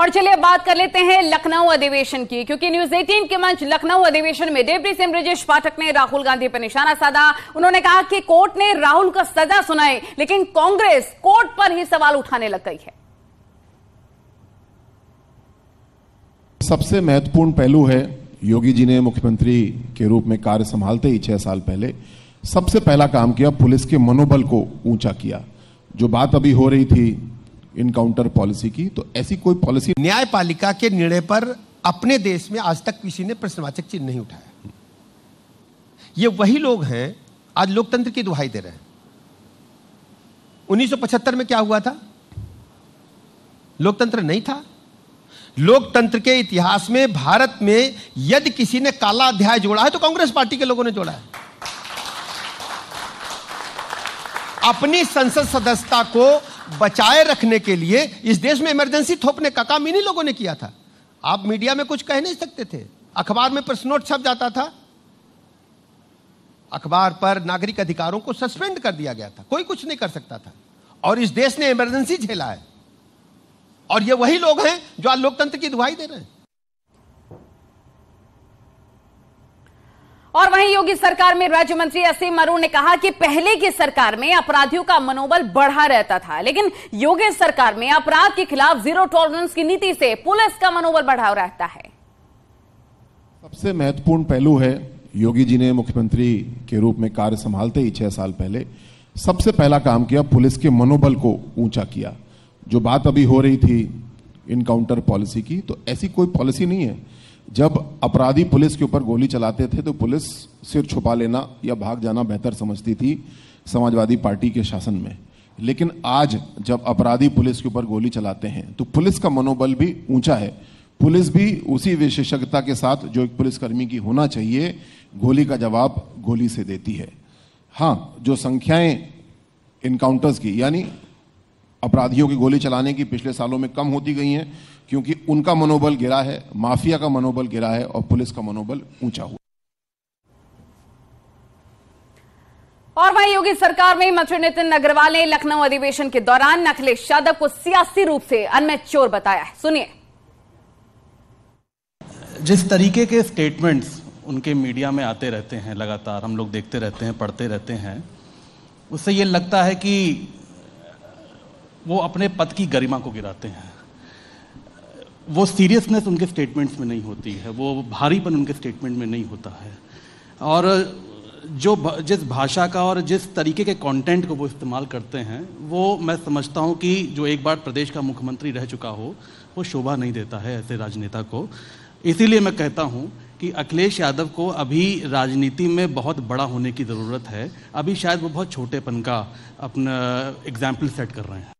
और चलिए बात कर लेते हैं लखनऊ अधिवेशन की, क्योंकि न्यूज 18 के मंच लखनऊ अधिवेशन में डिप्टी सीएम बृजेश पाठक ने राहुल गांधी पर निशाना साधा। उन्होंने कहा कि कोर्ट ने राहुल को सजा सुनाई, लेकिन कांग्रेस कोर्ट पर ही सवाल उठाने लग गई है। सबसे महत्वपूर्ण पहलू है, योगी जी ने मुख्यमंत्री के रूप में कार्य संभालते ही 6 साल पहले सबसे पहला काम किया, पुलिस के मनोबल को ऊंचा किया। जो बात अभी हो रही थी इनकाउंटर पॉलिसी की, तो ऐसी कोई पॉलिसी न्यायपालिका के निर्णय पर अपने देश में आज तक किसी ने प्रश्नवाचक चिन्ह नहीं उठाया। ये वही लोग हैं आज लोकतंत्र की दुहाई दे रहे हैं। 1975 में क्या हुआ था? लोकतंत्र नहीं था। लोकतंत्र के इतिहास में भारत में यदि किसी ने काला अध्याय जोड़ा है तो कांग्रेस पार्टी के लोगों ने जोड़ा है। अपनी संसद सदस्यता को बचाए रखने के लिए इस देश में इमरजेंसी थोपने का काम इन्हीं लोगों ने किया था। आप मीडिया में कुछ कह नहीं सकते थे, अखबार में प्रेस नोट छप जाता था, अखबार पर नागरिक अधिकारों को सस्पेंड कर दिया गया था, कोई कुछ नहीं कर सकता था। और इस देश ने इमरजेंसी झेला है, और ये वही लोग हैं जो आज लोकतंत्र की दुहाई दे रहे हैं। और वहीं योगी सरकार में राज्य मंत्री असीम अरुण ने कहा कि पहले की सरकार में अपराधियों का मनोबल बढ़ा रहता था, लेकिन योगी सरकार में अपराध के खिलाफ जीरो टॉलरेंस की नीति से पुलिस का मनोबल बढ़ा रहता है। सबसे महत्वपूर्ण पहलू है, योगी जी ने मुख्यमंत्री के रूप में कार्य संभालते ही 6 साल पहले सबसे पहला काम किया, पुलिस के मनोबल को ऊंचा किया। जो बात अभी हो रही थी इनकाउंटर पॉलिसी की, तो ऐसी कोई पॉलिसी नहीं है। जब अपराधी पुलिस के ऊपर गोली चलाते थे तो पुलिस सिर छुपा लेना या भाग जाना बेहतर समझती थी समाजवादी पार्टी के शासन में। लेकिन आज जब अपराधी पुलिस के ऊपर गोली चलाते हैं तो पुलिस का मनोबल भी ऊंचा है। पुलिस भी उसी विशेषज्ञता के साथ जो एक पुलिसकर्मी की होना चाहिए, गोली का जवाब गोली से देती है। हाँ, जो संख्याएं इनकाउंटर्स की यानी अपराधियों की गोली चलाने की पिछले सालों में कम होती गई हैं, क्योंकि उनका मनोबल गिरा है, माफिया का मनोबल गिरा है और पुलिस का मनोबल ऊंचा हुआ। और वहीं योगी सरकार में मंत्री नितिन अग्रवाल ने लखनऊ अधिवेशन के दौरान अखिलेश यादव को सियासी रूप से अनमैच्योर बताया है। सुनिए। जिस तरीके के स्टेटमेंट्स उनके मीडिया में आते रहते हैं, लगातार हम लोग देखते रहते हैं, पढ़ते रहते हैं, उससे ये लगता है कि वो अपने पद की गरिमा को गिराते हैं। वो सीरियसनेस उनके स्टेटमेंट्स में नहीं होती है, वो भारीपन उनके स्टेटमेंट में नहीं होता है। और जिस भाषा का और जिस तरीके के कंटेंट को वो इस्तेमाल करते हैं, वो मैं समझता हूँ कि जो एक बार प्रदेश का मुख्यमंत्री रह चुका हो वो शोभा नहीं देता है ऐसे राजनेता को। इसीलिए मैं कहता हूँ कि अखिलेश यादव को अभी राजनीति में बहुत बड़ा होने की ज़रूरत है। अभी शायद वो बहुत छोटेपन का अपना एग्जाम्पल सेट कर रहे हैं।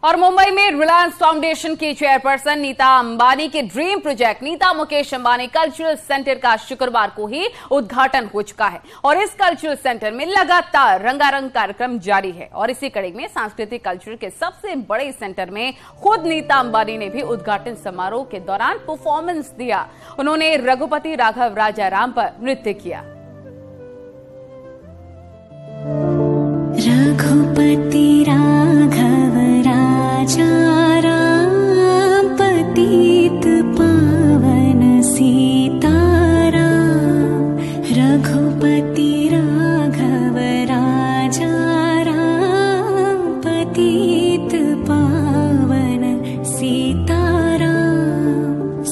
और मुंबई में रिलायंस फाउंडेशन की चेयरपर्सन नीता अंबानी के dream project Nita Mukesh Ambani cultural centre का शुक्रवार को ही उद्घाटन हो चुका है। और इस कल्चरल सेंटर में लगातार रंगारंग कार्यक्रम जारी है। और इसी कड़ी में सांस्कृतिक कल्चर के सबसे बड़े सेंटर में खुद नीता अंबानी ने भी उद्घाटन समारोह के दौरान परफॉर्मेंस दिया। उन्होंने रघुपति राघव राजा राम पर नृत्य किया। रघुपति राघव राजा राम पतित पावन सीताराम। रघुपति राघव राजा राम पतित पावन सीताराम।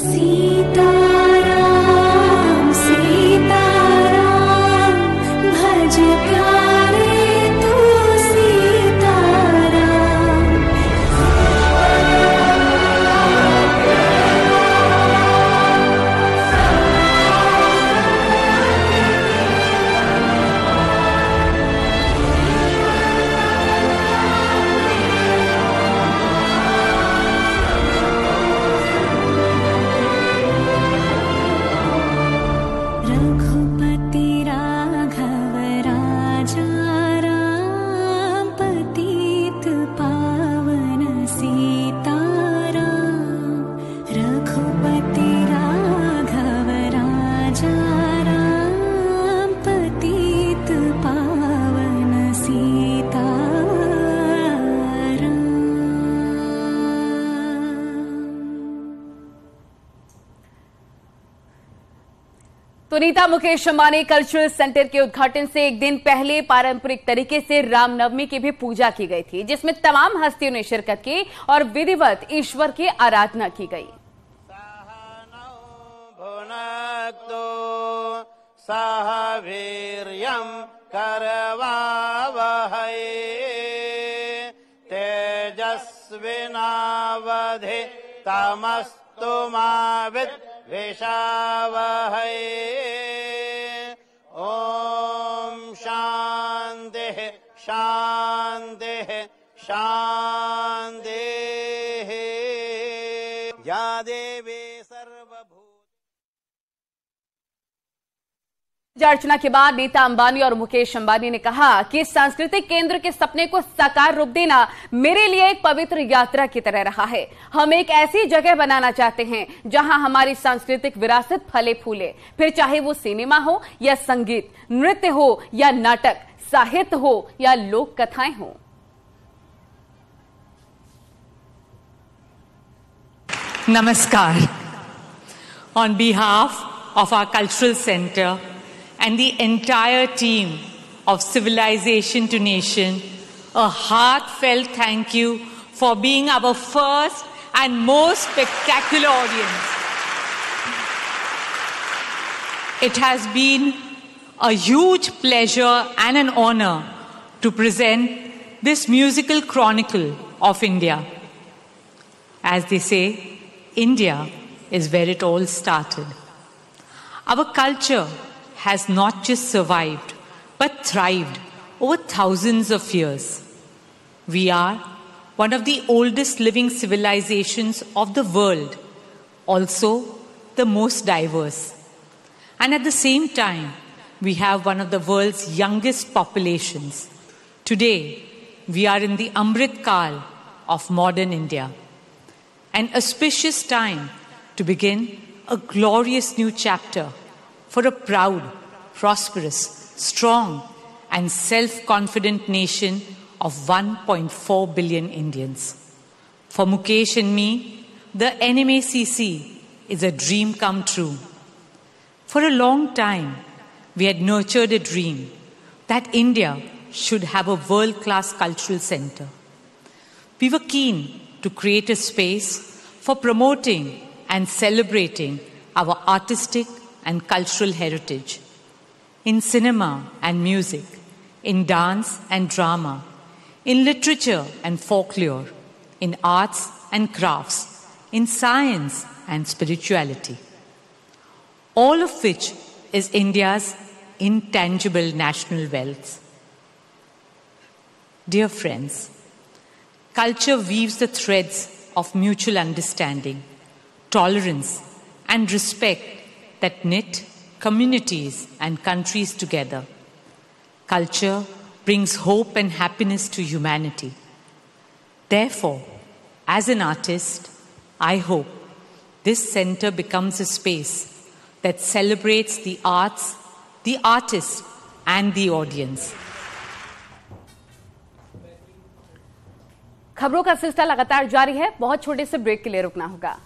सीताराम सीताराम भज प्यारे तू सीताराम। तो नीता मुकेश अंबानी कल्चरल सेंटर के उद्घाटन से एक दिन पहले पारंपरिक तरीके से रामनवमी की भी पूजा की गई थी, जिसमें तमाम हस्तियों ने शिरकत की और विधिवत ईश्वर की आराधना की गई। सह वीर्यं करवावहै तेजस्विनावधितमस्तु मा विद्विषावहै। ओम शांतिः शांतिः शांतिः। या देवी सर्वभूत। पूजा अर्चना के बाद नीता अंबानी और मुकेश अंबानी ने कहा कि सांस्कृतिक केंद्र के सपने को साकार रूप देना मेरे लिए एक पवित्र यात्रा की तरह रहा है। हम एक ऐसी जगह बनाना चाहते हैं जहां हमारी सांस्कृतिक विरासत फले फूले, फिर चाहे वो सिनेमा हो या संगीत, नृत्य हो या नाटक, साहित्य हो या लोक कथाएं हो। Namaskar. On behalf of our cultural center and the entire team of Civilization to Nation, a heartfelt thank you for being our first and most spectacular audience. It has been a huge pleasure and an honor to present this musical chronicle of India. As they say, India is where it all started. Our culture has not just survived, but thrived over thousands of years. We are one of the oldest living civilizations of the world, also the most diverse. And at the same time, we have one of the world's youngest populations. Today, we are in the Amrit Kal of modern India. An auspicious time to begin a glorious new chapter for a proud, prosperous, strong, and self-confident nation of 1.4 billion Indians. For Mukesh and me, the NMACC is a dream come true. For a long time, we had nurtured a dream that India should have a world-class cultural center. We were keen to create a space for promoting and celebrating our artistic and cultural heritage. In cinema and music, in dance and drama, in literature and folklore, in arts and crafts, in science and spirituality. All of which is India's intangible national wealth. Dear friends, culture weaves the threads of mutual understanding, tolerance, and respect that knit communities and countries together. Culture brings hope and happiness to humanity. Therefore, as an artist, I hope this center becomes a space that celebrates the arts, the artist, and the audience. खबरों का सिलसिला लगातार जारी है। बहुत छोटे से break के लिए रुकना होगा।